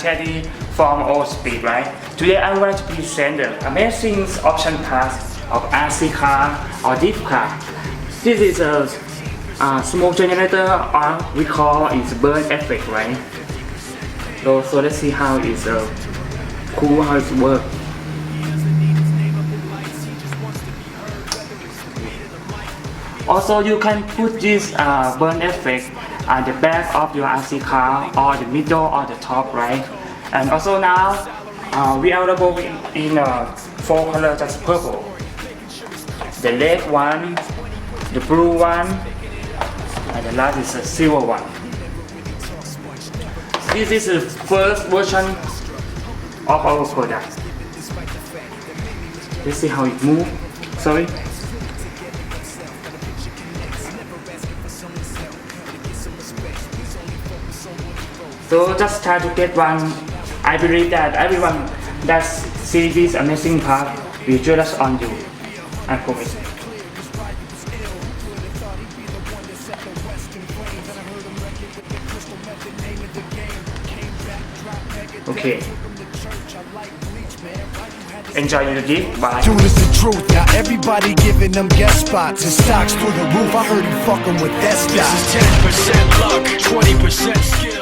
Teddy from Oversea, right? Today I would like to present the amazing option pass of RC car or drift car. This is a smoke generator, or we call it burn effect, right? So let's see how it's cool, how it works. Also, you can put this burn effect at the back of your RC car, or the middle or the top, right? And also now we are available in 4 colors, just purple, the red one, the blue one, and the last is a silver one. This is the first version of our product. Let's see how it moves. Sorry. So just try to get one. I believe that everyone that sees this amazing part will jealous on you. I promise. Okay. Enjoy the gift. Bye. Dude, it's the truth. Now everybody giving them guest spots and stocks through the roof. I heard you fucking with that stock. This is 10% luck, 20% skill.